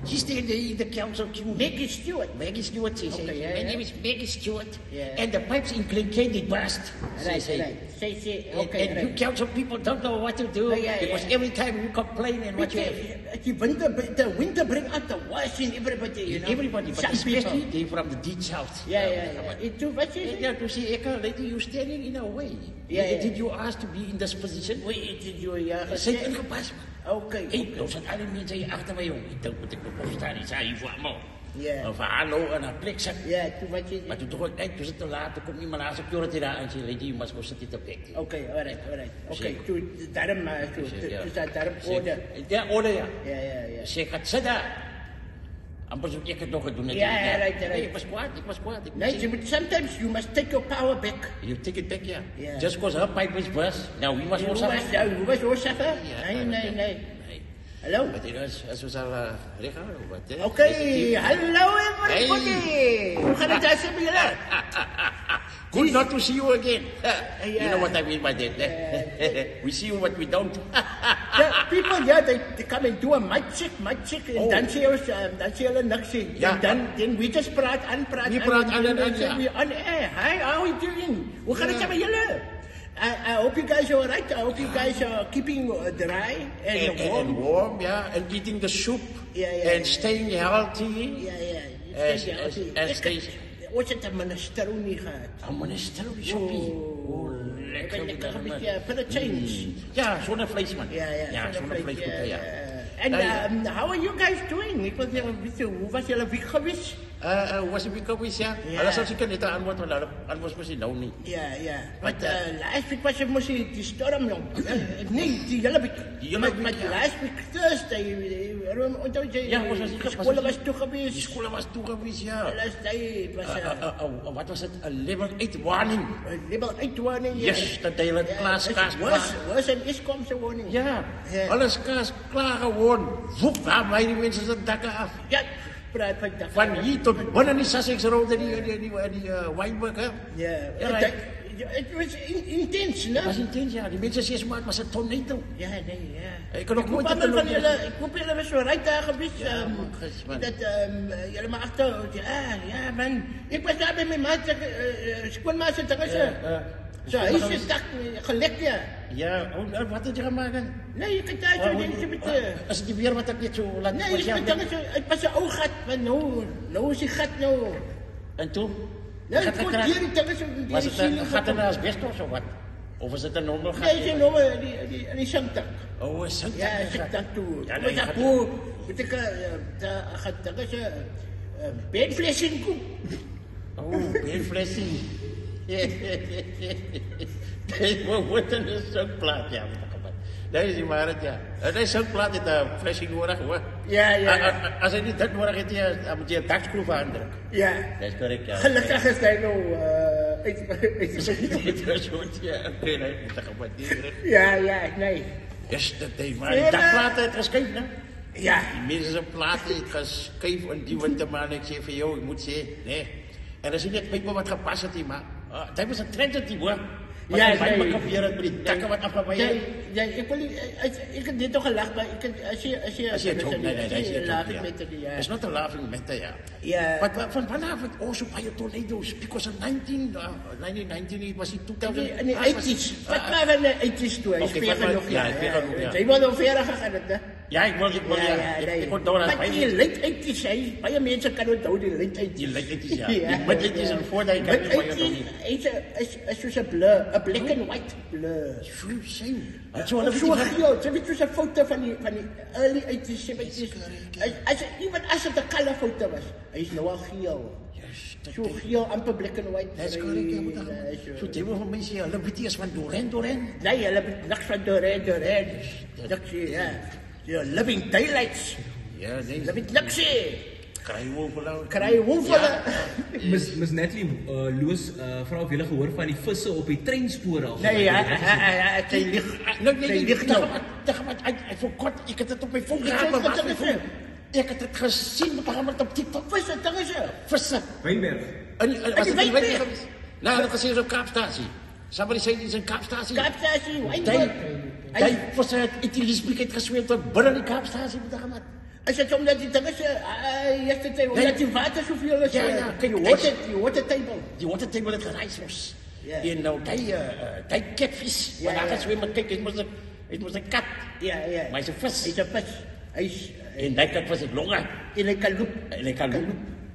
She stayed in the council queue. Maggie Stewart. Maggie Stewart, she said. Okay, My yeah. name is Maggie Stewart. Yeah. And the pipes in Glencairn burst. Right, Say. right. Say, And, okay, and you right. council people don't know what to do. Yeah, because yeah. every time you complain and what you have. The winter bring out the worst in everybody, you know. Everybody, but Some especially people. they from the deep south. Yeah. What is it? Yeah, to see Eka, lady, you standing in a way. Yeah. Did you ask to be in this position? Wait, did you, Sy het ingepas, man. Okay. Hey, nou sit alle mense hier agter my, jong. Ek dink moet ek nog staan hier, hier voor my. Ja. Of hallo en 'n plek sit. Ja, toe wat is Maar het? toen dacht ik, toen zit te laat, toen komt iemand aan security daar en zei, lady, you must go sit in the back. Okay, alright. Okay, Zeker. toe daarom, toe staat daarom orde. Ja, orde, ja. Ja. Zeg, gaat zitten. Amper zoek ik het nog gedaan. Ja, right. Nee, ik was kwaad. Nee, sometimes you must take your power back. You take it back, yeah. Yeah. Just because her pipe is burst. Now, we must Hoe also... was Oorzaker? Nee. Hallo? Maar dit is zoals al regel, wat, hè? Okay, hallo everybody. Hoe gaat het daar met jullie? Good not to see you again. You Yeah. know what I mean by that, we see you, but we don't. The people, they come and do a mic check, en dan sê hulle niks sê. Ja. En dan we just praat. We praat aan, dan ja. sê we on air. Hi, how are you doing? Hoe gaat het met jullie? I hope you guys are alright. I hope you guys are keeping dry and warm. And warm, yeah, and eating the soup, Yeah. and staying healthy. Ja. En steeds... Ons het 'n minestrone gehad. Een minestrone soepie. Lekker een beetje for the change. Ja, zonder vlees, man. Ja, zonder vlees. Ja. And how are you guys doing? Ik was weer een beetje, hoe was jullie week geweest? Was het week geweest, ja? Ja. Alles als ik kan niet antwoord, want anders was hij nou niet. Ja. Want last week was het die storm, jong. Nee, die hele week. Maar last week, Thursday, Ja, was het de school was toe geweest. Die school was toe geweest, ja. Last day, het was Wat was het? Een level 8 warning. level 8 warning. Yes, dat hele kaas Was een Eskomse warning. Ja, alles kaas klaar gewoon. Woep, waar wij die mensen zijn dakken af. Ja, praat van dat. Van hier tot binnen die Sussex Road en die Weinberg, hè? Ja, het was intens, ne? Dat was intens, ja. Die mensen zeggen maar, het was een tornado. Ja. Ik kan ook nooit Ik hoop jullie was zo rijtuig geweest. man. Dat jullie maar achter. Ja, man. Ik was daar bij mijn maat. Schoonmaat zit er. Zo, hij is het gelekt, ja. Ja, wat had je gemaakt? Nee, ik kan daar zo een beetje. Als het weer wat heb je zo laten Nee, het was een ooggat. Nou is die gat nou. En toen? Nee, ik kon hier niet. Was het een gat in de asbestos of wat? Of is het een normaal gat? Nee, het is een die zangtak. Oh, een zangtak. Ja, een zangtak toe. Ja, Maar dat boe, moet ik dat is een bedflessing koe. Oh, beerflessie. Nee, we moeten een zangplaat, ja. Dat is die waarheid, ja. Dat is zangplaat in de flesje nodig, hoor. Ja. Als hij niet dat nodig heeft, dan moet je een dakschroef aandrukken. Ja. Dat is correct, ja. Gelukkig is hij nou... Dit was goed, ja. Oké, nee, dat gaat maar niet terug. Ja, nee. Yes, dat heeft maar die dakplaat heeft geschreven, hè? Ja. Die mensen zijn plaat heeft geschreven en die winterman. Ik zei van, joh, ik moet zeggen, nee. En dan zie je net wat gepast heeft, die man. Dat was een trend, die hoor. Ja, nee. Maar kapieren met die takken wat afgewaaid. Ja, ik heb dit toch gelachen, maar als je het ook, nee, dat is het laughing ook, matter, ja. It's not a laughing matter, ja. Ja. Maar van vanavond, so bij tornadoes, because of 1919, it was in 2000. In de 80's. Wat waren de 80's toen? Ik speel genoeg, ja. Je wordt al verder gegaan, hè? Ja, ik wil, ik word door aan maar die late 80's, hè? Baie mensen kan onthouden die late 80's. Die late 80's, ja. Die mid-80's en voordat ik kan niet van je is soos 'n blur, 'n black and white blur. Same. So geel, so weet jy 'n foto van die early 80's, 70's. As het 'n color foto was, hy is nou al geel. So geel, amper black and white. Dat is correct, ja. Zo deel van mensen, hulle weet nie eens van Doran. Nee, hulle weet niks van Doran. Dat sê, ja. Living daylights. Ja, nee. Hulle weet niks sê. Kry wolfvelle. Miss Natalie Loos, vra of julle gehoor van die visse op die treinspore al. Nee, sy lig. Sy lig nou. Ek verkort, ek het dit op my foon gehad. Ek het dit gesien met op TikTok. Visse, visse. Wynberg. Was dit Wynberg? Nou, dat gesê is op Kaapstasie. Somebody said it's in Kaapstasie. Wynberg. Hy visse het Etilisbriek het gesweer tot binne die Kaapstasie met Is het omdat die ding is, yesterday, omdat die water soveel is? Ja, die water table. Die water table het gereis ons. Ja. En nou, die catfish. Ja, Maar daar ja. gaan zwemmen, kijk, het was een kat. Ja. Maar hij is een vis. Hij is een vis. Hij is... En die kat was het longen. En hij kan loop. En hij kan loop.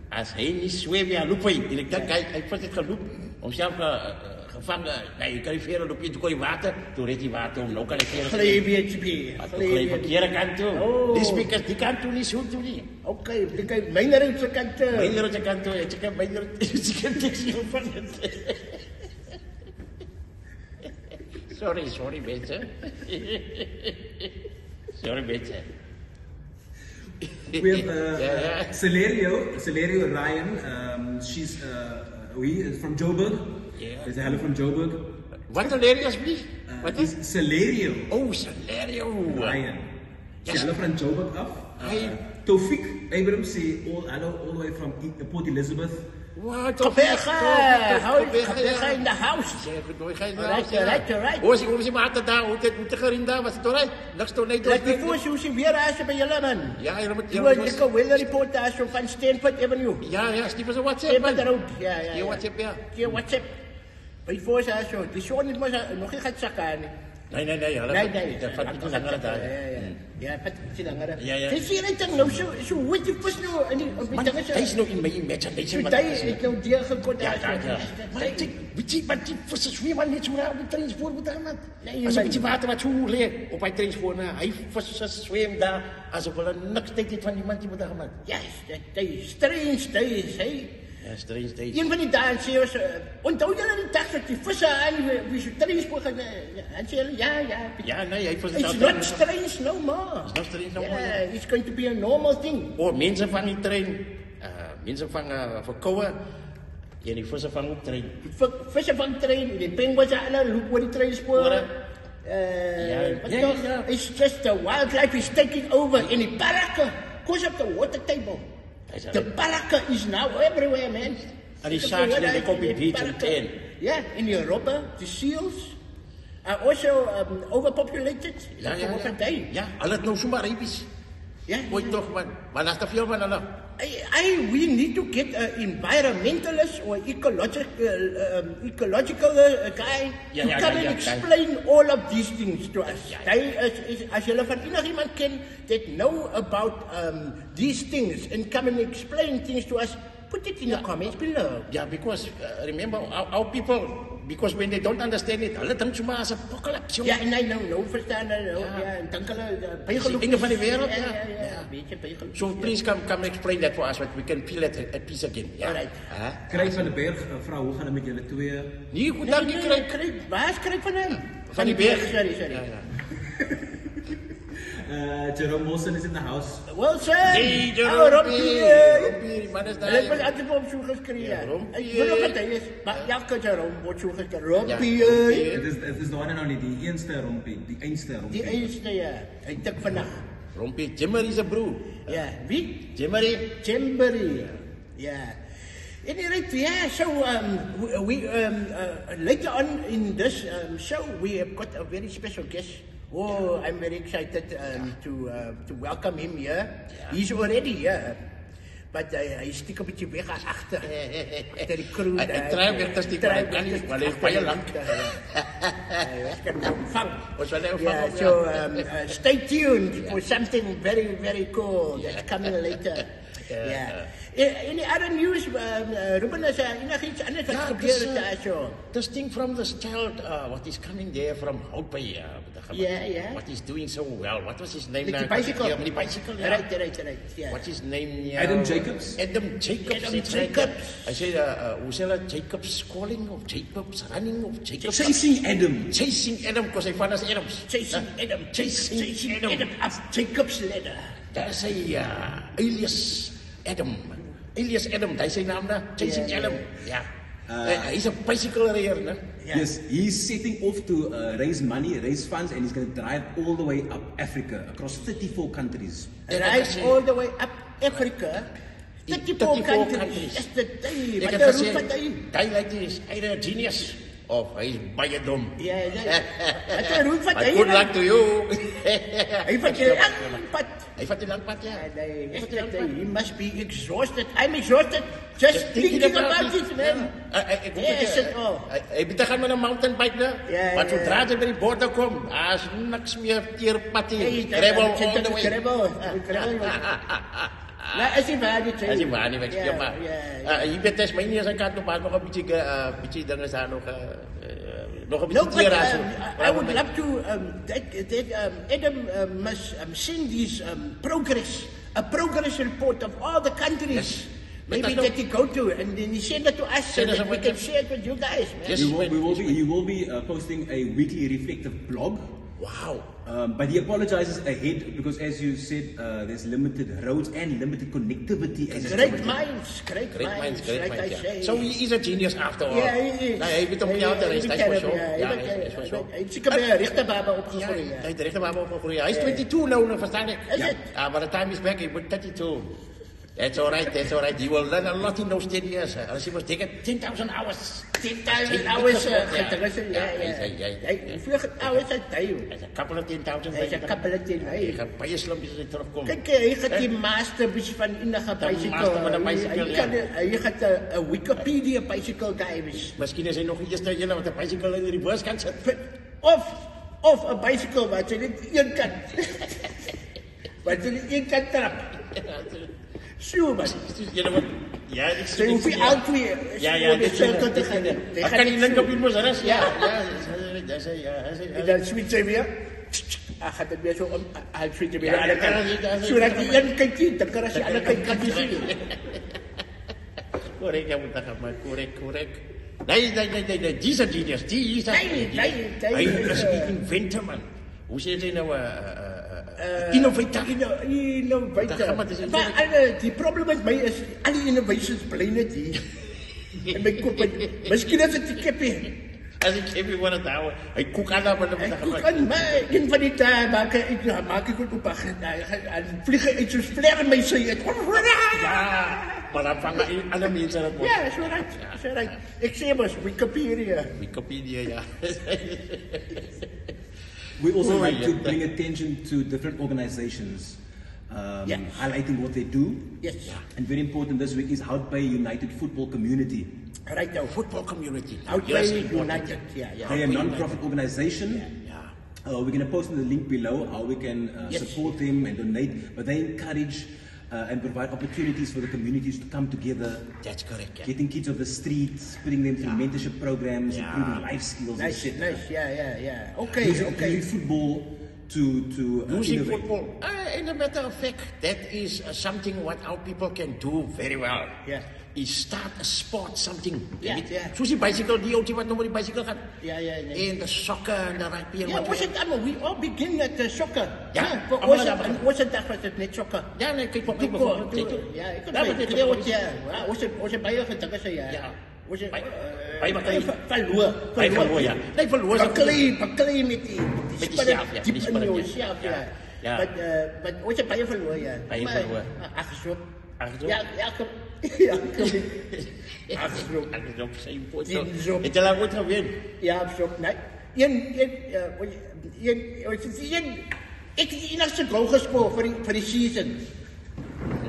Als hij niet zwemt, ja, loop hij. En ik dacht, hij was het geloop. Om zelf gevangen. Nee, je kan die veren lopen, toen kon je water. Toen reed hij water om, nou kan ik veren. Gleefje. Maar toen gleef verkeerde kant toe. Oh. Die speakers, die kant toe niet, zo toe niet. Oké, kijk, mijn rondje kant. Mijn rondje kant toe, ik heb mijn rondje van het. Sorry mensen. Sorry mensen. We have Celerio Ryan. She's from Joburg. Yeah. There's a hello from Joburg. Wat een leer alsjeblieft? Wat is? Celerio Oh, Celerio. Ryan. She's hello from Joburg af. Hey. Tofik Abrams say all the way from Port Elizabeth. Wat? Ga in de house. Right. Hoe is die maat daar? Hoe het gerin daar? Was het alright? Niks toch niet? Dat die voorshoes weer als bij jullie man. Ja, je moet... Je moet wel een reportage van Stanford Avenue. Ja, Steve was WhatsApp. Stanford Road. Ja. Je WhatsApp, ja. Je WhatsApp. Bij voorshoes zo. Die zoon niet nog niet gaat zakken. Nee. Dat valt niet langer daar. Ja, het is langer. Ja. Zie je het nou zo hoe je pas nou Hij is nog in mijn imagination. Hij is nou deel gekort. Ja. Maar weet je, die vissen zwemmen niet zo raar op de trainspoor moet daar, man. Nee, Als je water wat zo leer op hij trainspoor, hij vissen zwemt daar, alsof er niks denkt van iemand die moet daar, man. Ja, dat is strange, dat is, hè. Ja, strange day. Een van die dagen was, onthou julle die dag dat die visse aan wie so trainspoor gaan, en sê hulle, ja. Ja, nee, hij was It's not strange no more. It's not strange no more. Yeah, it's going to be a normal thing. Oh, mensen vangen in trein. Mensen vangen verkouden. En die vissen vangen op trein. Visse van trein, die penguins aan loop oor die trainspoor. Ja. It's just the wildlife is taking over in die parken. Goes up the water table. The parken is now everywhere, man. En die sharks die op die beach in tent. Yeah, in Europa, the seals are also overpopulated. Ja. Ja, al het nou zomaar ripies. Ja. Ooit toch, man. Maar dat is te veel, man. We need to get an environmentalist or ecological guy to come and explain all of these things to us. As you van iemand ken that know about these things and come and explain things to us, put it in the comments below. Yeah, because remember, our people, because when they don't understand it, hulle dink sommer as 'n apocalypse. Ja, nee, nou verstaan hulle. Ja, en dink hulle bygeloof. Einde van die wêreld, ja. Beetje bygeloof. So please come explain that for us, so we can feel it at peace again. Yeah. Alright. Krijg van de Berg, vrouw, hoe gaan het met jullie twee? Nee, goed dankie kry. Waar skryf van hem? Van die berg. Sorry. Ja. Jerome Wilson is in the house. Wilson! Hey, Jerome. Rompie, man is daar. Ek was altyd op so geskryf. Ek wil ook dat hy is, maar elke Jerome word so geskryf. Rompie. Het is the one and only, die eenste rompie, die eenste rompie. Die eerste, ja. Hy tik vandag. Rompie, Jimmery se broer. Ja, wie? Jimmery. Yeah. Anyway, so we later on in this show, we have got a very special guest. Oh, I'm very excited to welcome him here. Yeah. He's already here. But hy stiek 'n bietjie weg agter die crew. Ek try weer te stiek, maar kan nie, maar hy is baie lank. So stay tuned for something very, very cool that's coming later. Yeah. Any other news, Ruben, is enigiets anders wat gebeur daar so? This thing from this child, what is coming there from Houtpay. Yeah. What is doing so well? What was his name? With the bicycle. Yeah, with the bicycle. Yeah. Right. Yeah. What's his name? Adam Jacobs. Adam Jacobs. I say, hoe sê hulle Jacobs calling of Jacobs running of Jacobs? Chasing Adam. Chasing Adam, because hij van as Adams. Chasing Adam up Jacob's ladder. Daar is hy, alias Adam. Alias Adam, daar is sy naam daar. Chasing Adam. Ja. He's a bicycle rider, ne? Yes, he's setting off to raise money, raise funds, and he's going to drive all the way up Africa, across 34 countries. Drive all the way up Africa? 34 countries. That's the thing. Wat een roep wat hy? Hy lyk hy is either a genius, of hy is baie dom. Ja. Wat een roep wat hy? Good luck to you. Hy vat jy lang pad. Hij vat die lang pad, ja. Hij vat die lang pad. He must be exhausted. I'm exhausted. Just thinking about it, man. Hij begint met een mountainbike, ne? Ja, Maar ja, zodra hij bij die borden komt, is niks meer tierpattie. Gravel all the way. Gravel. Nou, is hij waar niet, hè? Is hij waar niet, weet je, Ja, maar... ja. Hier bij Tasmania zijn kant op, maar nog een beetje dingen staan, nog een No, beetje but tiera's. I would love to Adam must send his a progress report of all the countries. Yes. Maybe that he go to, and then he send it to us, so that we can share it with you guys, man. Yes. He will be posting a weekly reflective blog. Wow. But he apologizes ahead because, as you said, there's limited roads and limited connectivity. Great minds, great minds, like I say. So he is a genius after all. Yeah, he is. Hij weet om jou te reizen, hij is voor zo. Ja, hij is voor zo. Hij is zeker bij een rechterbaba Ja, opgegroeid. hij is de rechterbaba opgegroeid. Hij is 22 nou, verstaan ik. Is it? By the time he's back, he will 32. That's all right, that's all right. You will learn a lot in those 10 years. Unless he was taken 10,000 hours. 10,000 hours, Ja, hoeveel hours heeft hij, joh? Hij is een couple of 10,000. Hij is een couple of 10,000. Hij gaat bij je slumpjes en terugkomen. Kijk, hij gaat die master van enige bicycle. master van de bicycle, ja. Hij gaat een Wikipedia bicycle guy wees. Misschien is hij nog niet eens dat je met de bicycle in de reverse kan zetten. Of een bicycle wat je niet één kant. Wat je niet één kant trap. Zo, man. Ja, ik Ze zie hoeven het. al twee Ja, de cirkel te gaan. Hij kan niet linken op iemand anders. Ja. En Ja. dan switch hij weer. Hij gaat het weer zo om. Hij switch weer Ja, aan de kant. ja, Zodat die één kant ziet, dan kan hij aan de andere kant zien. Correct, ja, moet dat gaan, maar correct. Nee, die is een genius. Die is een Nee. Hij is een inventor, man. Hoe zit hij nou? Innovator. Innovator. Maar die probleem met mij is, al die innovations blijven net hier. En mijn kop, misschien is het die kippie. Als ik even word het houden. Hij koekt aan, maar dan moet dat Koek gaan. aan, maar een van die dagen maak ik het op en vliegen iets zoals vleermuizen. Ja, maar dan vangen alle mensen het Ja, is wel right. Ik zie maar, Wikipedia. Wikipedia, ja. We also like to bring attention to different organizations, highlighting what they do. Yes. And very important this week is Hout Bay United Football Community. Right now, Football community. Hout Bay United. They're a non-profit organization. Ja. We're going to post in the link below how we can support them and donate. But they encourage and provide opportunities for the communities to come together. That's correct. Yeah. Getting kids off the streets, putting them through mentorship programs, improving life skills. Nice. Yeah. Okay. Using football to Using innovate. football, in a matter of fact, that is something what our people can do very well. Yeah. Is start a sport, something. Yeah. Zoals die bicycle, die outie wat nog met die bicycle gaat. Ja. En de sokken en de rugby. Ja, was het allemaal? We all begin at soccer. Ja, was het dag was het net soccer? Ja, nee, kijk op die Bijvoorbeeld. bijvoorbeeld. Ja, ik Ja, kan maar het dit niet. is Was het bij je gedacht? Ja. Was het bij elkaar. verloor, ja. Nee, verloor. Baklei met die sjaap, ja, diep die in jouw spannetjes. sjaap, ja. Ja. Maar was het bij je verloor, ja. Bij je verloor. Achterop. Achterop? Ja, achterop. Achterop, zijn foto. Die is op. Het is al goed geweest. Ja, achterop. Nee. Ik heb de enigste goal gescoord voor die season.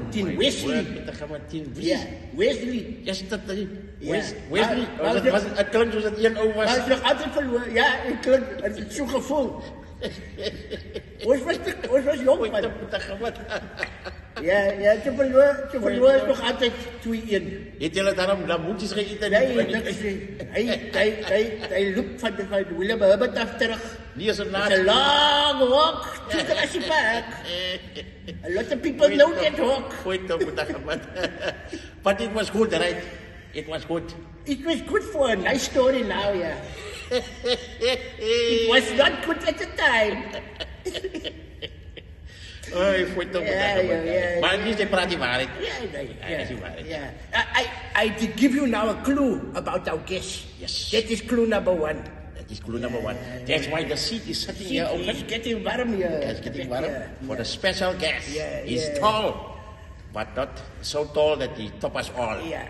Team Wesley. Dan gaan we team Ja, Wesley. Ja, is dat erin? Ja. Wesley. Het klinkt zoals het 1 over Maar was. het is nog altijd verloren. Ja, het is zo'n gevoel. Ons was jong, man. Ja, ze verloor is nog altijd 2-1. Eet jullie daarom lamoetjes gegeten? Nee, hij loopt van Willem Herbert af terug. Die is een It's laatste. a long walk to Jurassic Park. A lot of people know that walk. Wait up with that. But it was good, right? It was good. It was good for a nice story now, yeah. It was not good at the time. Ay, wait up with that. Maar at least they praat die waarheid. Yeah. I did give you now a clue about our guest. Yes. That is clue number 1. That is clue number 1. That's why the seat is sitting here open. It's getting warm here. It's getting warm for the special guest. Yeah, He's yeah. tall, but not so tall that he top us all. Yeah.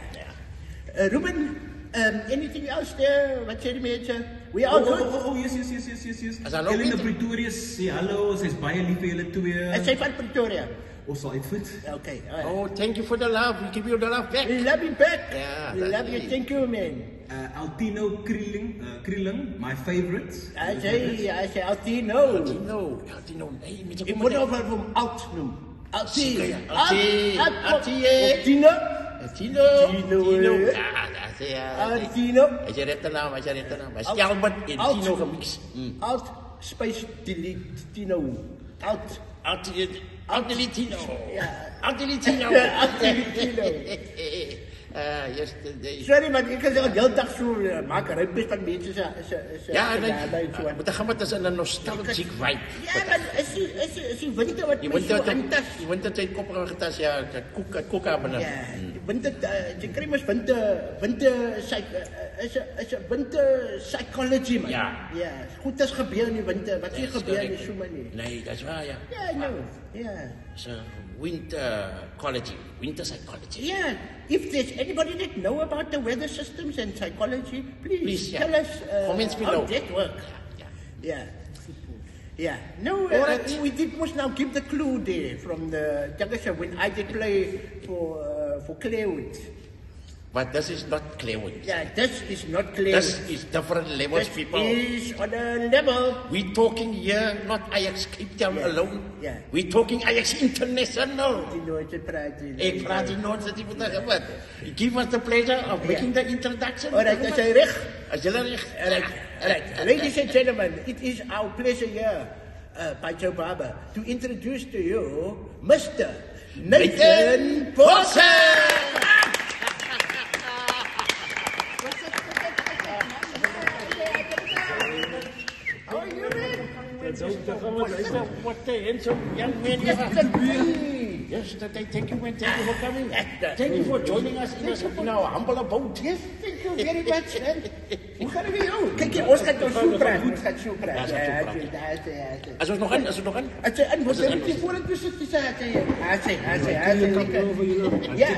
Ruben, anything else there? Wat zei die mensen? We are good. Yes. As hallo Ellen Pieter. Pretoria sê hallo, sy's baie lief vir julle twee. Is sy van Pretoria? Ons sal uitvind. Okay. Oh, thank you for the love. We give you the love back. We love you back. Yeah, we that's love you. it. Thank you, man. Altino Krilling, my favorite. I say Altino. Altino, nee, met Ik moet over hem Alt noemen. Zeker, ja. Altino. Altino. Altino. Ja, dat is ja. Altino. Als je redt de naam. Maar Stelbert in Tino gemixt. Alt space Tino. Altilitino. Ja. Altilitino. Altino. Yesterday. Sorry, maar ik kan zeggen, de hele dag zo maken. Rimpjes van mensen. Ja, maar dan gaan we dus in een nostalgic vibe. Ja, maar als je winter wat mij zo aantas. Je winter tijd kopperen getas, ja, koek hebben. Ja, winter, je krijgt maar winter psychology, man. Ja. Ja, goed als gebeur in die winter. Wat hier gebeurt is zo maar niet. Nee, dat is waar, ja. Ja, nou, ja. So, winter psychology. Yeah, if there's anybody that know about the weather systems and psychology, please yeah. tell us Comments how below. that works. Ja. Yeah. Yeah. No, Alright. we did must now give the clue there from the Jagasha when I did play for Claywood. But this is not Claywood. Yeah, this is not Claywood. This is different levels, This people. is on a level. We're talking here not Ajax Cape Town alone. Yeah. We're talking Ajax International. Die nooit praat. Ik praat die nooit dat iemand dat gebeurt. Give us the pleasure of making the introduction. Alright, dat is recht. Als jullie recht. Alright. Ladies and gentlemen, it is our pleasure here by Joe Barber to introduce to you Mr. Nathan Paulse. How are you, man? What a handsome young man you are. Yesterday, thank you, man. Thank you for coming. Thank you for joining us in our humble abode. Yes, thank you very much, man. Hoe gaat het met jou? Kijk, ons gaat zo praten. Ons gaat zo praten. Ja. Als we nog aan. Als je aan moet hebben, je voor het tussen te zaten. Ja,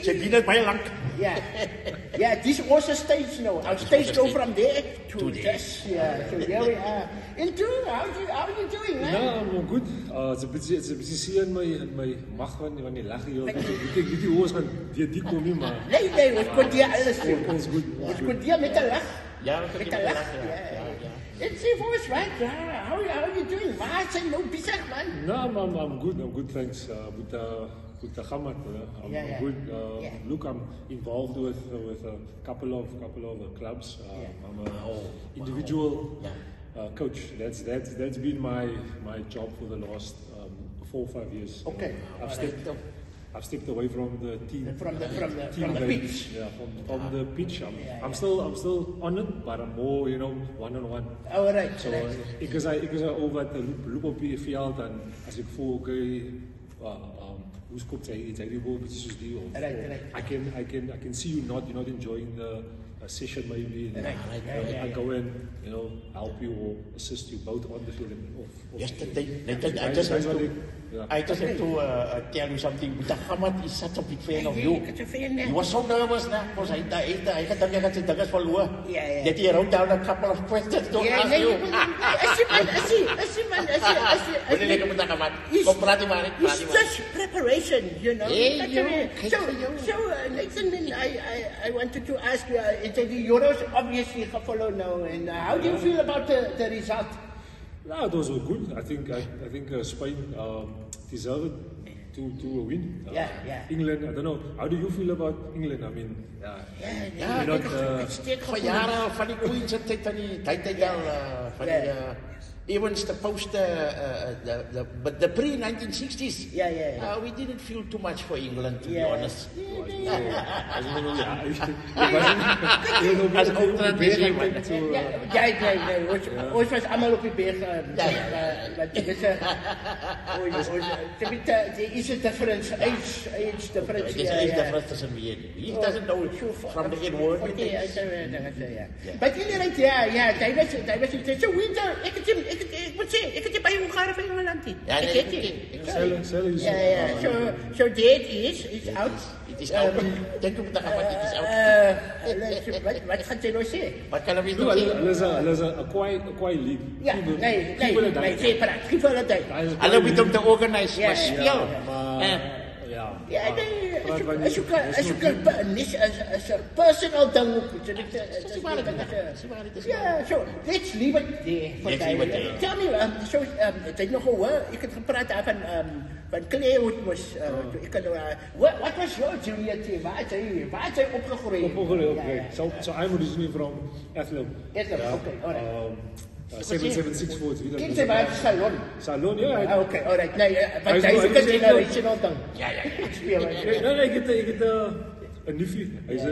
Ze bieden het bij lang. Yeah, this is also stage now. Our stage go from there to this. Yeah, so here we are. And two, how are you doing, man? Ja, maar goed. Het is een beetje zeer in mijn mag van die lachen hier. Ik weet niet hoe ons van die kom nie, maar... Nee, we kon hier alles doen. Ons goed. We kon hier met de lach. Ja, Met de lach, ja. It's your voice, right? How are you doing? Waar zijn nou bezig, man? No, I'm good, thanks. With the Hamad, I'm good. Look, I'm involved with a couple of clubs. I'm an individual coach. That's been my job for the last 4 or 5 years. Okay. I've stepped away from the team. From the game. pitch. Yeah, from the pitch. I'm still on it, but I'm more, one-on-one. All right. So because I over at the loop op die veld en as ek voel hoe skop jy die bal bietjie soos die of I can see you're not enjoying the session maybe. I go in, help you or assist you both on the field and off. Yesterday, I just have to tell you something. Hamad is such a big fan of you. He was so nervous now because I got the verloor. That he wrote down a couple of questions to ask you. It's just preparation, So, Nathan, I wanted to ask you, it's the Euros obviously follow now, and how do you feel about the result? Yeah, it was good. I think Spain deserved to win. England, I don't know. How do you feel about England? I mean, Van jaren van die Queens en tijd aan die tijd van die even the post the pre-1960s. We didn't feel too much for England, to be honest. Als ook traditie, man. Ooit was allemaal op die berg. There is a difference, age difference. There's age difference tussen me. He doesn't know from the N word. But inderdaad, hij was zo winter. Ik moet zeggen, ik heb bij Hongaren van Engeland. Ja, ik heb het. Sell is So that is out. It is out. Thank you, Mutakamat, it is out. Wat gaan jy nou sê? Wat kan ons No, doen? hulle is 'n kwai league. Ja, nee, sê praat. Give hulle tyd. Hulle moet om te organise, maar speel. Ja, nee, as you can as a personal ding. Yeah, so let's leave it there for time. Tell me, so jy nog gehoor, ek het gepraat daar van Kleehout was, what was your junior team? Waar het jy opgegroeid? So I'm originally from Athlone. Okay, alright. 776 Ken jy waar Salon? Salon, ja. Okay, alright. Nee, want jy is ook 'n generational ding. Ja. Speel. Nee, ek het 'n neefie. Hy's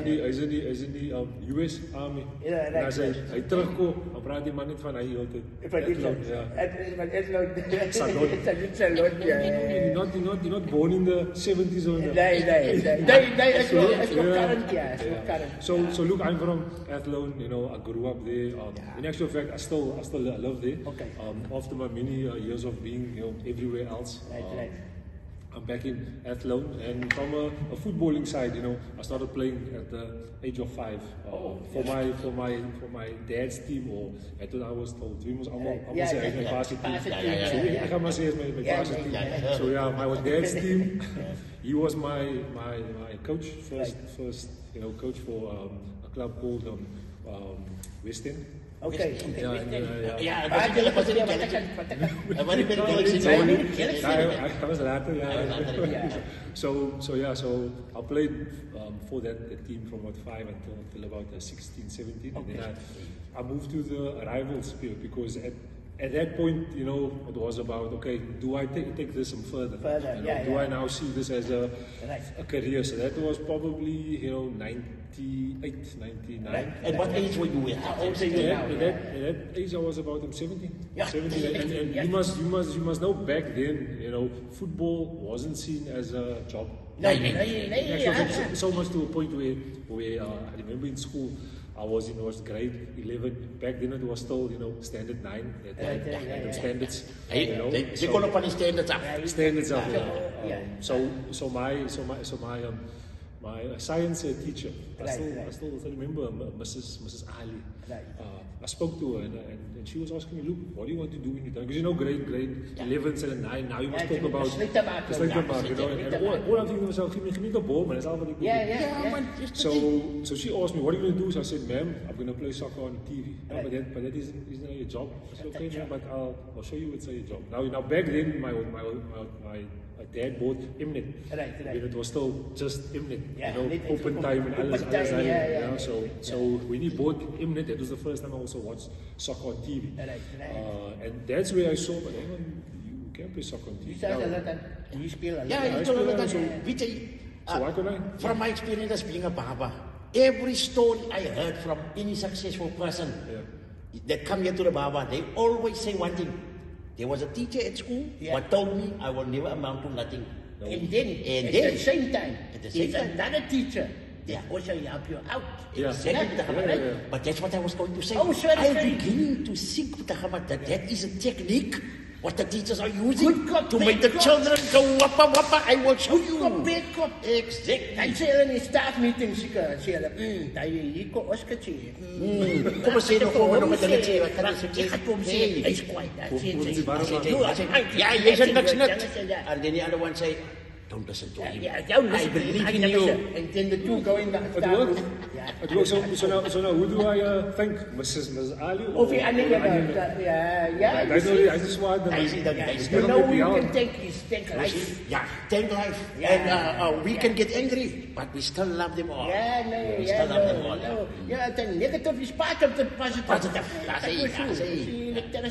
in die US Army. En as hy terugkom, dan praat die man net van hy altyd. Salon. You're not born in the 70s or Nee, it's not current, yeah. So look, I'm from Athlone, I grew up there. In actual fact, I still live there. Okay. After my many years of being, everywhere else. Right. I'm back in Athlone, and from a footballing side, I started playing at the age of 5 for my dad's team, or I thought I was told we must almost say my varsity team. So I can say it's my varsity team. So yeah, my dad's team. He was my coach first, coach for a club called West End. Okay. Ja, dat was het wanneer ben ik I was later, So I played for that team from about 5 until about 16, 17. And then I moved to the rivals field because at that point, it was about, okay, do I take this some further? Do I now see this as a career? So that was probably, 98, 99. And what age were you at? How old are you now? At that age, I was about 17. Yeah. 17, and you must know back then, football wasn't seen as a job. So much to a point where I remember in school, I was in grade 11. Back then it was still, standard 9. Standards. They call up on the standards up. Standards up. So my science teacher, I still remember Mrs. Ali. I spoke to her and she was asking me, look, what do you want to do when you're done? Because grade 11 and 9, now you must talk about and all I'm thinking to myself, give me the ball, man. That's all what I do. So she asked me, what are you going to do? So I said, ma'am, I'm going to play soccer on TV. But that isn't your job. I said, okay, ma'am, but I'll show you what's your job. Now back then, my dad bought Mnet. When it was still just Mnet, open time and alles. So when he bought Mnet, that was the first time I also watched soccer on TV. And that's where I saw, but you can't play soccer on TV. You speel a lot. So why couldn't I? From my experience as being a barber, every story I heard from any successful person that come here to the barber, they always say one thing. There was a teacher at school who told me I will never amount to nothing. And then, at the same time, there's another teacher that also help you out. Exactly. But that's what I was going to say. I'm beginning to think that is a technique what the teachers are using to make the children go wappa wappa. I will show you. Exactly. I say in the staff meeting, she said, hier kom ons gesê. Kom ons sê nog voor nog met hulle sê. Ek het hom sê, hy's kwaai. Ja, jy sê niks net. And then the other one say, don't listen to him. I believe in you. And then the two go in the staff room. It works. So now who do I thank? Mrs. Ali? Of die ander I just want them. You know who you can thank is thank life. Yeah, thank life. And we can get angry, but we still love them all. Yeah, the negative is part of the positive.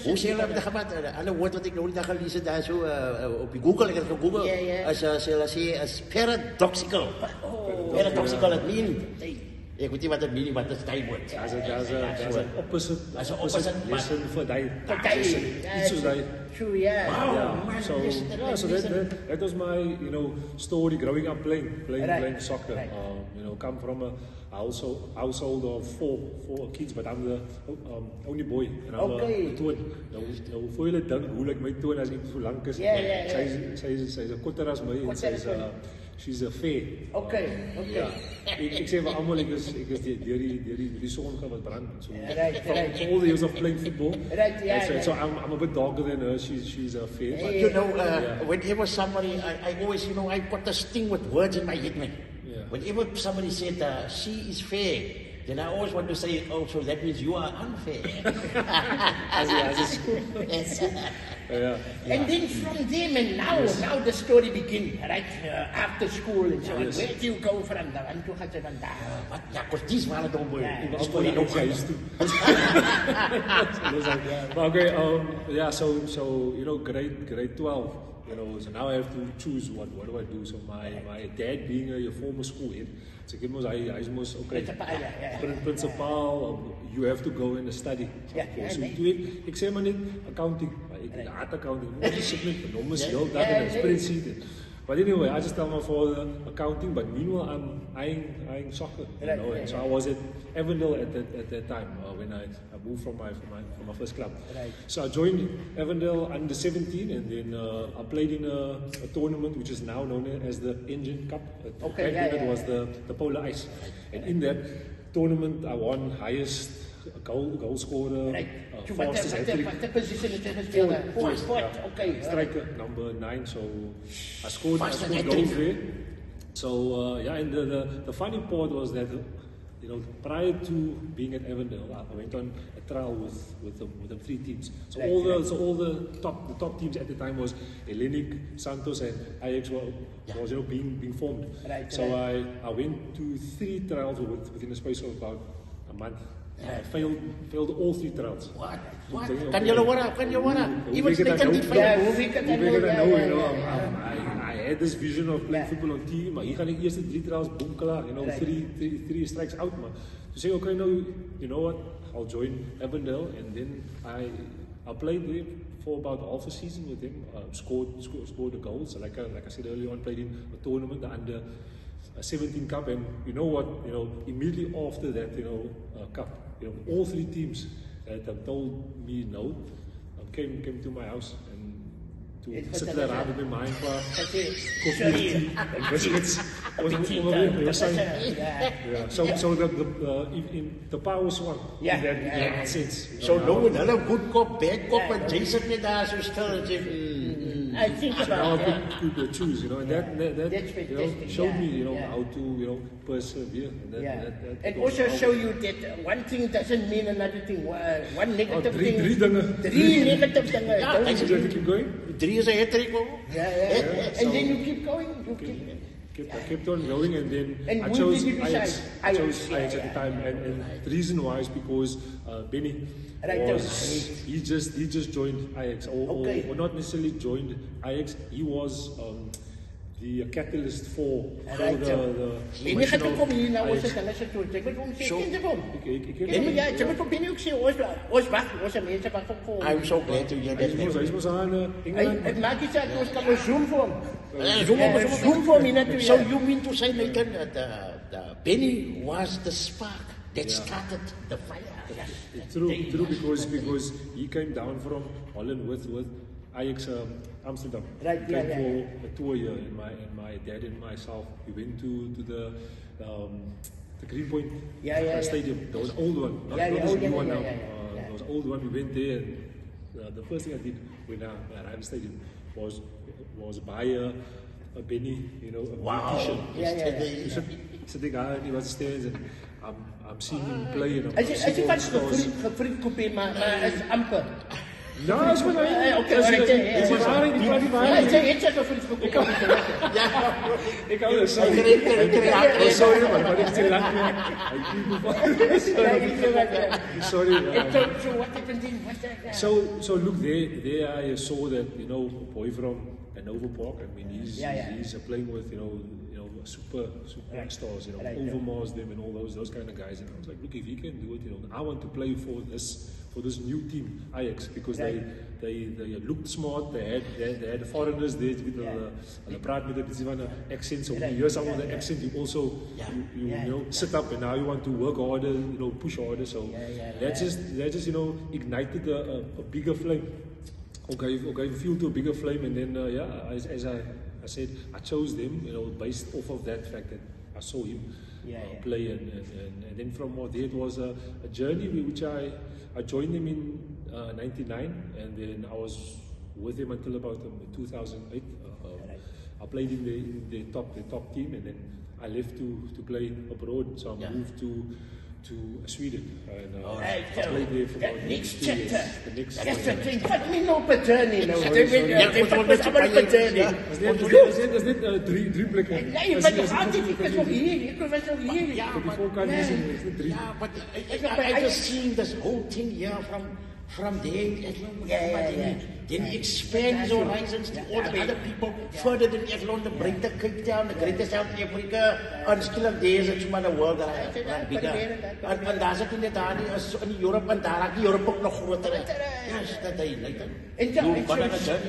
Hoe sê hulle dit gebat? Alle woord wat ek nou die dag gelees het daar so op die Google, ek het gegoogel, as paradoxical. Paradoxical, it mean. Ek weet nie wat dit mean, wat dit daai woord. As a opposite lesson for daai. Iets soos daai. True, yeah. Wow. So that was my, story growing up playing soccer. Come from a household of four kids, but I'm the only boy. And I'm a twin. Nou voor julle dink hoe lyk my twin as ek so lank is. Sy's 'n korter as my en she's a fair. Okay. Ja. Ik zeg voor allemaal, ik is die zoon wat brand. So, for all the years of playing football. Right, yeah. So I'm a bit darker than her. She's a fair. But, You know, whenever somebody, I always, you know, I got this thing with words in my head, man. Yeah. Whenever somebody said, she is fair, then I always want to say, oh, so that means you are unfair. as a school. Yes. Yeah. And then from them and now the story begins, right? After school and so on. Where do you go from there? And to gaat vandaag. Wat? Ja, because these man don't work. That's what I used to. But okay, yeah, so you know, grade 12, you know, so now I have to choose what do I do. So my dad being a former school head, so he was okay, principal, you have to go and study. So ik zeg maar niet accounting, ik haat accounting, moet je niet nummers heel dat en spreadsheet. But anyway, I just tell my father accounting, but meanwhile I'm eyeing soccer, you know. And so I was at Avondale at that time when I moved from my first club. Right. So I joined Avondale under 17, and then I played in a tournament which is now known as the Engine Cup. Back then it was the Polar Ice, and in that tournament I won highest goal scorer. Right. Fastest hat-trick. What position is it? Fourth. Okay. Striker number 9. So I scored goals there. So yeah, and the funny part was that, you know, prior to being at Avondale, I went on a trial with the 3 teams. So all the top teams at the time was Hellenic, Santos, and Ajax was you know being formed. Right, so I went to 3 trials within a space of about a month. I failed all 3 trials. What? Kan je wara? Even they can fail. I had this vision of playing football on team, maar hier ga ik eerst de 3 trials, boom, klaar, you know, 3 strikes out, man. To say, okay, no, you know what, I'll join Avondale, and then I played there for about half a season with him, scored the goals, like I said earlier on, played in a tournament, the under 17 cup, and you know what, you know, immediately after that, you know, cup, you know, all 3 teams that told me no, came to my house and to sit there around with my coffee, tea, and biscuits. So the power was one in that sense. So no, another good cop, bad cop, and Jason met daar so stil. I think so now about I could choose, you know, and that you know, showed me, you know, how to, you know, persevere. And, and also show you that one thing doesn't mean another thing. One negative thing. 3 dingen. 3 negative things. Yeah, I just keep going. 3 is a hat-trick. And then you keep going. I kept on going, and then and I chose Ajax. I chose Ajax at the time, and the reason why is because Benny he just joined Ajax, or not necessarily joined Ajax. He was the catalyst for the Benny gaat ook hier nou ons het hulle se toe. Ek wil hom sê kind hom. Ek moet Benny ook sê ons mense wat kom. I'm so glad to hear that. Hy was aan Engeland. Ek maak dit saak ons kan zoom vir hom. Zoom vir hom net. So you mean to say, Nathan, the Benny was the spark that started the fire? True, because he came down from Holland with Ajax Amsterdam. Right, came for a tour here, and my dad and myself, we went to the Greenpoint Stadium. There was an old one, not this new one now. There was an old one. We went there, and the first thing I did when I arrived at the stadium was buy a Benny, you know, a t-shirt. Sitting out, he was stands, and I'm seeing him play. And As jy wat gefriet kopie, maar is amper. No, it's when Okay, sorry, but it's still sorry. So what happened then? So look, there I saw that, you know, a boy from Hanover Park. I mean, he's playing with, you know, super stars, you know, Overmars them and all those kind of guys. And I was like, look, if he can do it, you know, I want to play for this new team, Ajax, because they looked smart. They had the foreigners there with the praat met the accent. So when you hear some of the accent, you also you know, sit up, and now you want to work harder, you know, push harder. So that just you know, ignited a bigger flame. Okay, fuel to a bigger flame, and then as I I said I chose them, based off of that fact that I saw him play, and then from there it was a journey which I joined them in '99, and then I was with them until about 2008. I played in the top team, and then I left to play abroad. So I moved to Sweden, and I played there for about 2 years. The next chapter. Vat me nou op 'n journey nou. Is dit 3 plekke? Nee, je bent toch altijd, ik was nog hier. Ik was nog hier. Yeah, Before Carnation, is it 3? Yeah, but I just seen this whole thing here from there. Then he expands his horizons to all the other people further than Eglon, the Breakter, Cape Town, the greatest South Africa, and still of days it's maar the world that bigger. En daar zit inderdaad in Europe, en daar raak die Europe ook nog groter. Yes, dat is later. And so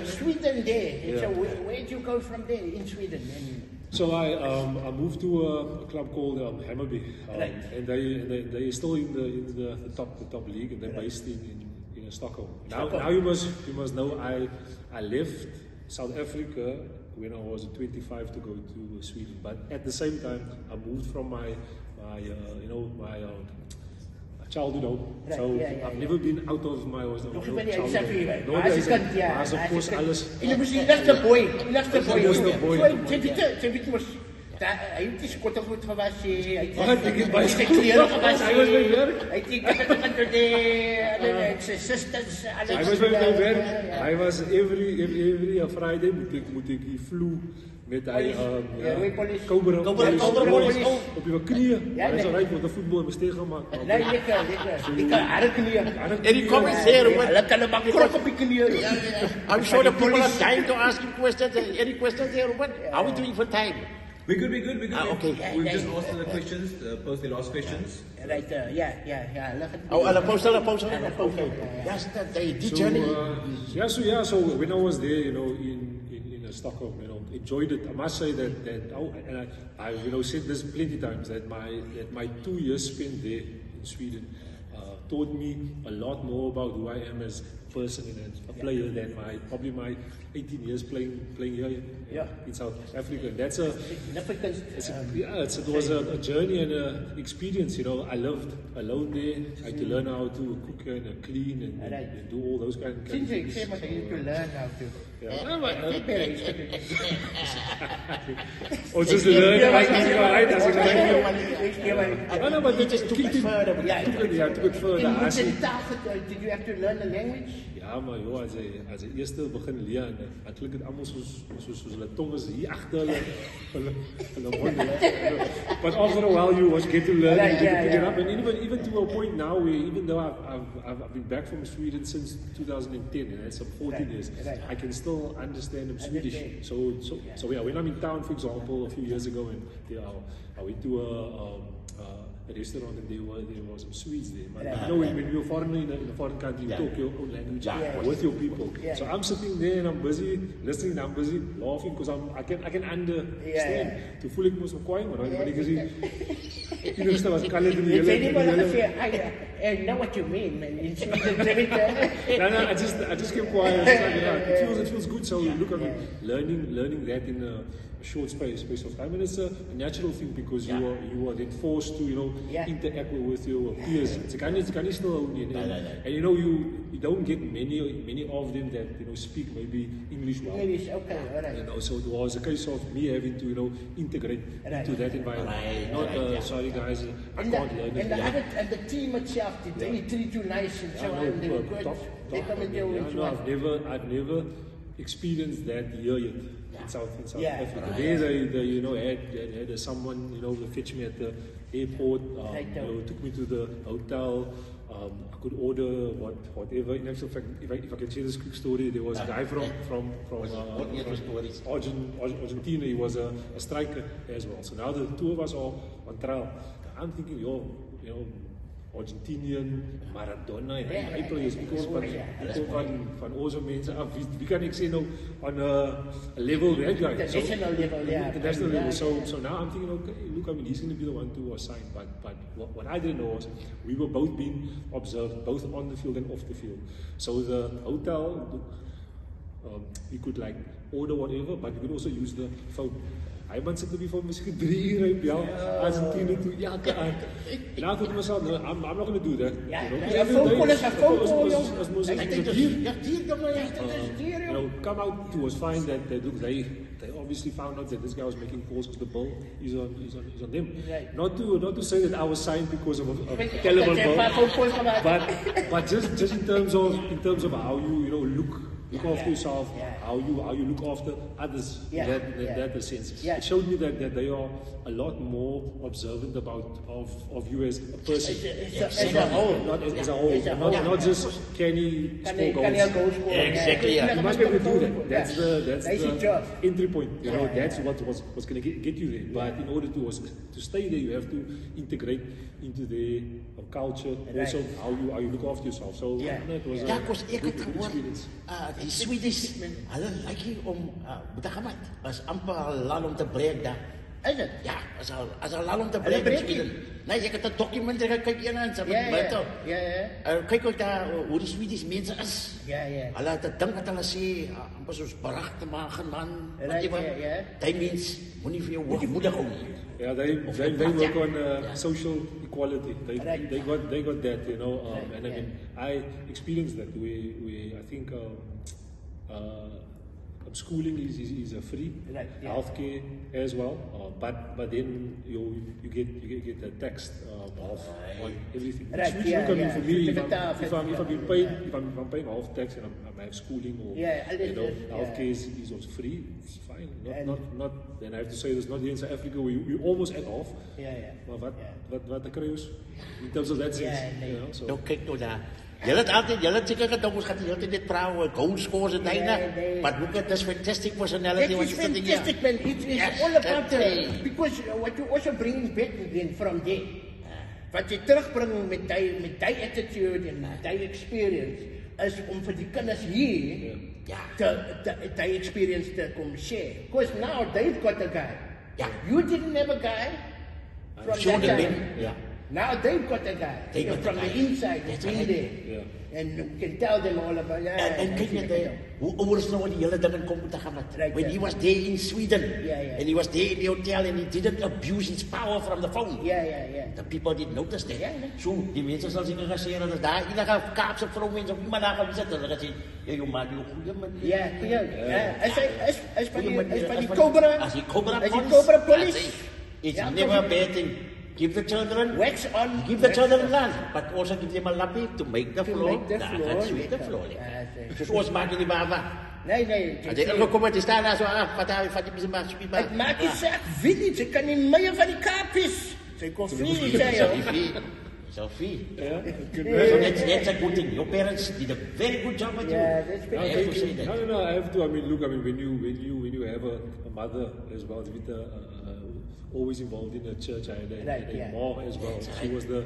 Sweden there. So where did you go from there in Sweden? So I moved to a club called Hammarby, and they are still in the top league, and they're based in Stockholm. Now you must know I left South Africa when I was 25 to go to Sweden, but at the same time I moved from my childhood home. So I've never been out of my childhood home. As of course alles. That's the boy. Hy het die skotte goed gewas. Hy het die klere gewas. Hy was by werk. Hy het sy sisters. Hy was by werk. Hy was every Friday moet ek die vloer met hy Cobra op die knieë. Hy is reg met die voetbal mistake gemaak. Nee, lekker harde knieë. En die comments here, hulle kan maar krok op die knieë. I'm sure the people are dying to ask you questions. Any questions here, Ruben? How are we doing for time? We're good. Okay. We've just asked the questions, post the last questions. Right, yeah. Oh, I'll post. Okay. Yes, the journey. So when I was there, in Stockholm, enjoyed it. I must say that I said this plenty times that my 2 years spent there in Sweden taught me a lot more about who I am as a person and a player than my 18 years playing here in South Africa. And that's it was a journey and an experience. I lived alone there. I had to learn how to cook and clean and do all those kind of things. You to learn how to. Or just learn. But you just took it further. Took it further. Did you have to learn the language? Ja, maar joh, as jy eers begin leer, dan klink dit almal soos hulle tong is hier agter hulle mond. But after a while you get to learn and get to pick it up, and even to a point now where even though I've been back from Sweden since 2010, and that's some 14 years, I can still understand Swedish. So when I'm in town, for example, a few years ago, and I went to a restaurant and there was some Swedes there. When you're a foreigner in a foreign country, you talk your own language with your people. So I'm sitting there and I'm busy listening, I'm busy laughing because I can understand. To voel ek mos kwaai, maar dan ek gesien. Ek het was kan dit nie I know what you mean, man. No, I just kept quiet. It feels good. So look at me, learning that in a short space of time, and it's a natural thing because you are then forced to interact with your peers. It's kind of still and you don't get many of them that speak maybe English well. English, okay, alright. So it was a case of me having to integrate into that environment. Not sorry guys, I can't learn it. And the team itself, did they treat you nice and so on? They were good. They come and tell you. I've never experienced that here yet. In South Africa. There they had someone fetch me at the airport, took me to the hotel. I could order whatever. In actual fact, if I can share this quick story, there was a guy from Argentina. He was a striker as well. So now the two of us are on trial. I'm thinking, Argentinian, Maradona en hy players because van ons mense af wie kan ek sê nou on a level that guy international level. So now I'm thinking, okay, look, he's going to be the one to assign, but what I didn't know was we were both being observed both on the field and off the field. So the hotel you could order whatever, but you can also use the phone. Hy man sit op die phone miskien 3 uur hy bel as 10 uur toe elke aand. Nou tot myself, no, I'm not going to do that. Come out to us find that they obviously found out that this guy was making calls because the bill is on them. Not to say that I was signed because of a terrible bill, but just in terms of how you look after yourself, how you look after others, that the sense. It showed me that they are a lot more observant of you as a person, as a whole, not just can he score goals. Exactly. You must be able to do that. That's the entry point. That's what's going to get you there. But in order to stay there, you have to integrate into the culture, also how you look after yourself. So it was a good experience. Die Swedish, hulle lyk hier om betagamat, as amper land om te breek daar. Is het? Ja, as een land om te breek in Sweden. Nee, ek het 'n dokument kyk eendag met Bertel. Kyk ook daar hoe die Swedish mense is. Hulle het 'n ding wat hulle sê, amper soos baragte maar genan. That means moenie vir jou hoogmoedig hou nie. Yeah, they work on social equality. They got that, and I mean, I experienced that. I think schooling is free, healthcare as well. But then you get the tax off on everything. For me, if I'm paying half tax and I have schooling or healthcare is also free, it's fine. Not then I have to say this, not here in South Africa we almost at half. Maar wat kry ons in terms of that sense? So nou kyk nou daar. Julle het seker gedink ons gaan die hele tyd net praat oor goal scores en dyne. But look at this fantastic personality what you're sitting here. Fantastic, man. It's all about because what you also bring back again from there. Wat jy terugbring met die attitude en die experience is om vir die kinders hier die experience to come share. Because now they've got a guy. You didn't have a guy from that time. Now they've got a guy from the inside, that's been there. And you can tell them all about that. And kyk net hoe ouers nou die hele ding in kom te gaan met. When he was there in Sweden, and he was there in the hotel and he didn't abuse his power from the phone. The people didn't notice that. So, die mense sal seker gesê dat daar enige Kaapse vroumense of iemand daar gaan sit, hulle gesê, jy maak jou goeie man. As by die Cobra. As die Cobra police. It's never a bad thing. Give the children wax on. Give the children land, but also give them a lappy to make the floor. Sweep the floor. Soos maak jy die baba. Nee. As jy elke kom met die staan daar so af, wat jy bisa maak sweep. Dit maak nie saak wie nie, jy kan nie meer van die Kaap is. Sy koffie sê jy. Sophie. So that's a good thing. Your parents did a very good job with you. That's No, I have to. I mean, look. I mean, when you have a mother as well, with always involved in the church, I had a mom as well. She was the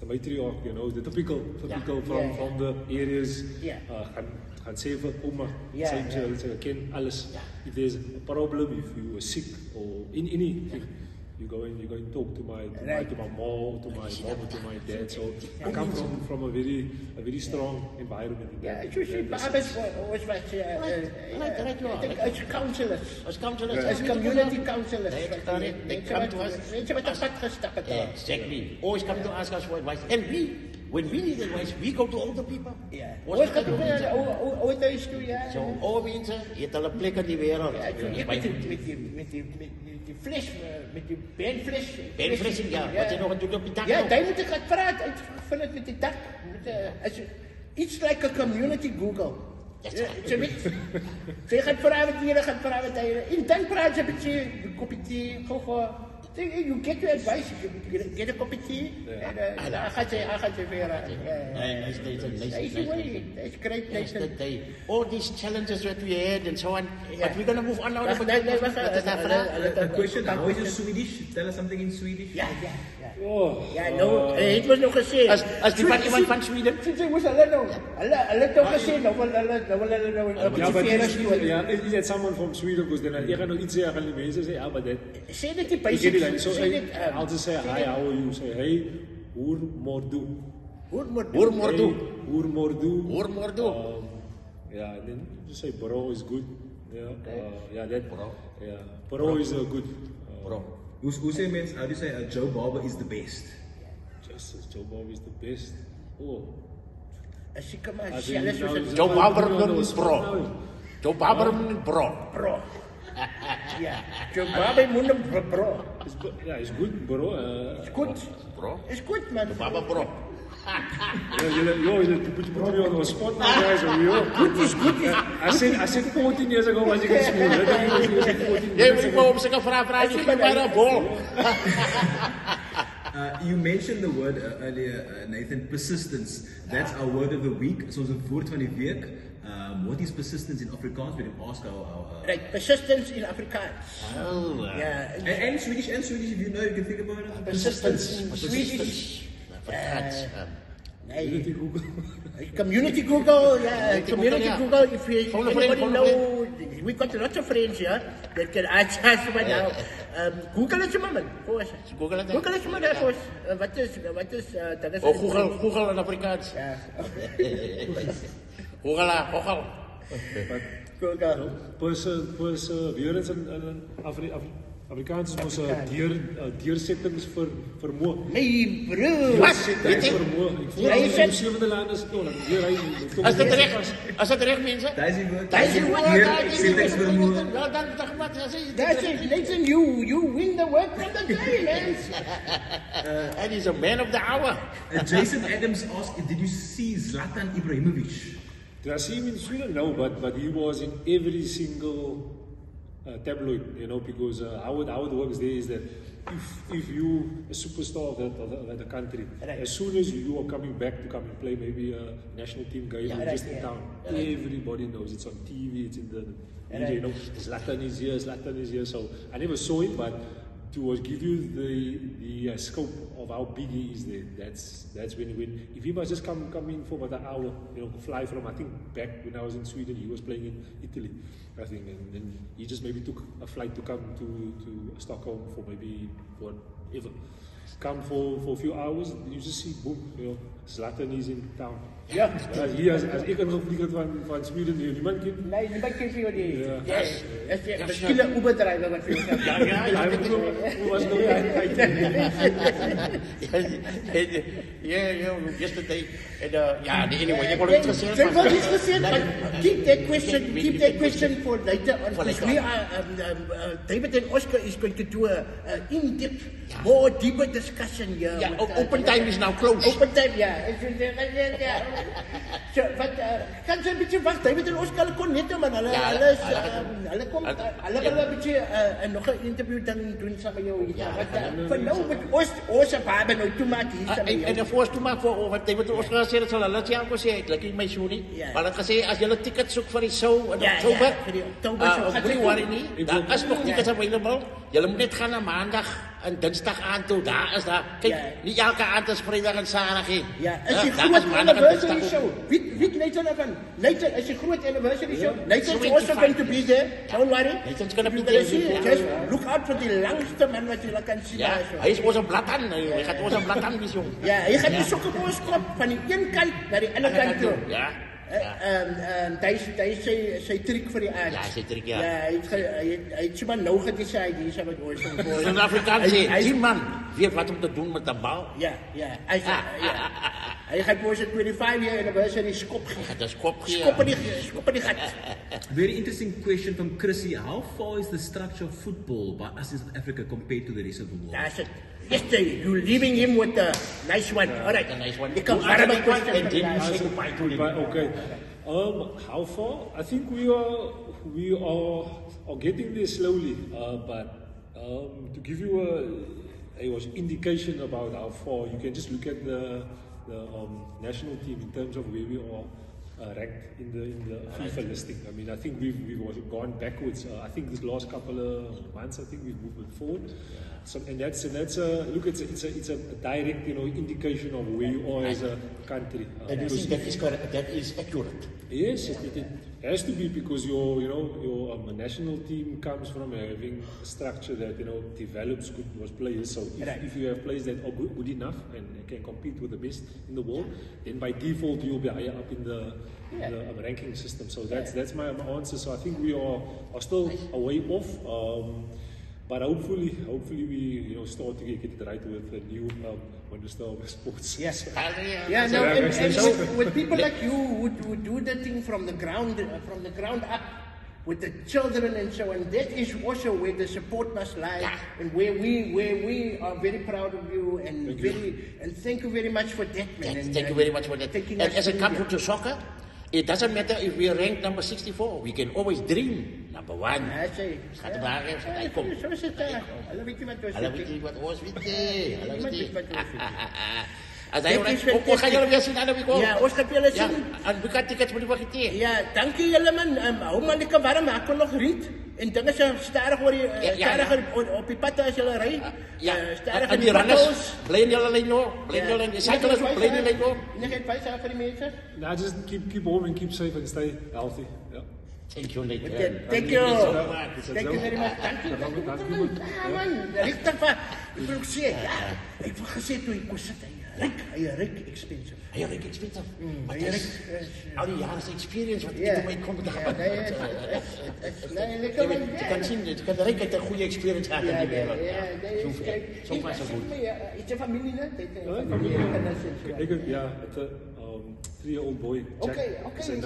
matriarch, the typical from the areas. Gaan sê vir ouma, sy ken alles. If there's a problem, if you are sick or in anything, you go and talk to my mom, to my dad. So I come from a very strong environment. Usually Barbers was like as counselors. As community counselors. They come to us. Exactly. Always come to ask us for advice. And when we need advice, we go to older people. Ons gaan ooit huis toe, So, oude mense, jy het hulle plek in die wêreld. Met die fles, met die benfles. Benfles, wat jy nog doen op die dak. Jy moet gaan praat, uitvind het met die dak. It's like a community Google. Jy gaan praat met hier, gaan praat met hier. En dan praat jy met jy, kopie thee, you get your advice, you get a cup of tea, and I had to wear That's great. All these challenges that we had and so on, but we're going to move on now. A question, Swedish. Tell us something in Swedish. No, it was no gesê. As die van iemand van Sweden. Sy moes hulle het ook gesê, is that someone from Sweden? Because then jy gaan nou iets sê, gaan die mense sê, but that. Sê dit die basics. So I'll just say hi, how are you? Say hey, hoe mordu. Hoe mordu. Hoe mordu. Hoe mordu. And then just say bro is good. Bro is a good. Bro. Who say means, how do you say, Joe Barber is the best? Joe Barber is the best. Oh. Joe Barber is bro. Joe Barber bro. Bro. Yeah. Joe Barber bro. It's good, bro. It's good. Bro. It's good, man. Joe Barber bro. You put me on the spot now, guys. Good is good. I said 14 years ago, was you can school. You mentioned the word earlier, Nathan, persistence. That's our word of the week. So it's a woord van die week. What is persistence in Afrikaans? We can ask our Right, persistence in Afrikaans. Oh, Yeah. and Swedish, if you know, you can think about it. Persistence. Swedish. Community Google. Community Google, yeah. Community yeah. Google. If you Phone a anybody friend, know, we got lots of friends here that can answer us right now. Google het sommer man, voor ons. Google het, hè? Google het sommer daar voor ons. Wat is, dat is... Oh, Google in Afrikaans. Ja. Google. Google. Perseverance in Afrikaans is ons deursettings vermoë. Nee, bro. Wat? Vermoë. Ik voel Jy dat sê- die sewende land is toe. Is dit reg? Is dit reg, mense? Daar is die woord. Daar is die woord. Deursettings vermoë. Ja, dan wat sê That's it, Nathan, you win the word from the day, man. And he's a man of the hour. Jason Adams asked, did you see Zlatan Ibrahimovic? Did I see him in Sweden? No, but he was in every single tabloid, because how it works there is that if you a superstar of the country, Right. as soon as you are coming back to come and play maybe a national team game or just in town, everybody knows it's on TV, it's in the media, Zlatan is here. So I never saw it, but to give you the scope of how big he is there, that's when if he must just come in for about an hour, fly from, I think back when I was in Sweden, he was playing in Italy, I think, and then he just maybe took a flight to come to Stockholm for maybe whatever. Come for a few hours, you just see, boom, Zlatan is in town. Ja. Hier als ik ingevliegd van Sweden, niemand kent. Nee, niemand kent vir jou die. Ja. Ja. Is skille Uber driver wat vir jou kan. Hoe was het nog? Yesterday. And anyway, jy wil iets gesê. Ek wil iets gesê, but keep that question for later on. Because we are, David and Oscar is going to do a in-depth, more deeper discussion here. Yeah, open time is now closed. Open time, ja. So, wat kan jy 'n bietjie wag? David en Oscar hulle kon net man, hulle kom hulle wil 'n bietjie nog 'n interview dan doen saam met jou hier. Wat vir nou met ons Barber nou toe maak hier saam met jou. En de voorste maak voor wat David Oscar gesê het, sal hulle sê alko sê ek like my show nie. Maar het gesê as jy 'n ticket soek vir die show in Oktober, vir die Oktober show, of moenie worry nie. Daar is nog tickets available. Jy moet net gaan na Maandag en Dinsdag aan toe. Daar is daar. Kyk, nie elke aand is Vrydag en Saterdag nie. Ja, is die groot anniversary show. Wie Nathan van? Nathan is die groot anniversary show. Nathan is also going to be there. Don't worry. Nathan's gonna be there. there. Just look out for die langste man wat jy kan sien. Ja, hy is ons blatan. Hy gaan ons blatan wees jong. Ja, hy gaan die sokke op ons kop van die een kant na die ander kant toe. Ja. Hy sy trick vir die aard. Ja, sy trick, ja. Ja, hy het sommer nou gedecide hier saam met ons. In Afrikaans sê, die man weet wat om te doen met 'n bal. Ja. Hy gaan vir ons 'n 25-year anniversary skop gee. Dit is kop gee. Skop in die gat. Very interesting question from Chrissy. How far is the structure of football by us in South Africa compared to the rest of the world? That's it. Yesterday, you're leaving him with a nice one. All right. A nice one. You can answer my question. And then say goodbye to him. Okay. How far? I think we are getting there slowly. But to give you a indication about how far, you can just look at the national team in terms of where we are ranked in the FIFA listing. I mean, I think we've gone backwards. I think this last couple of months, I think we've moved forward. So, and that's look, it's a direct indication of where you are as a country. And you think that is correct, that is accurate. Yes, has to be because your national team comes from having a structure that develops good players. So if you have players that are good enough and can compete with the best in the world, then by default you'll be higher up in the ranking system. So that's my answer. So I think we are still a way off. But hopefully we start to get it right with the new Minister of Sports. Yes. So, and with people like you who do the thing from the ground up, with the children and so on, that is also where the support must lie, and where we are very proud of you, and thank you very much for that, man. Thank you very much for that. And as it comes to soccer, it doesn't matter if we are ranked number 64. We can always dream number 1. As hy ons gaan julle weer sien aan die week. Ja, ons gaan julle sien. En wie kan tickets moet wag hier? Ja, dankie julle man. Hou maar lekker warm, ek kon nog riet. En dinge se stadig oor die stadiger op die pad as julle ry. Stadiger die runners. Bly in julle lyn nou. Bly in julle lyn. Cyclists bly in die lyn nou. Jy het baie vir die mense. Nah, just keep warm and keep safe and stay healthy. Yeah. Thank you, Nate. Thank you. Thank you very much. Dankie. Man, regtig waar. Ek wil ook sê, ek het gesê toe ek kos sit hy ryk expensive. Hy ryk expensive. Al die jare se experience wat ek my kom te gaan. Nee, lekker man. Jy kan sien, jy kan ryk uit 'n goeie experience gehad in die wêreld. So far so good. It's a family, né? Ik heb 3-year-old boy. Jack, Okay.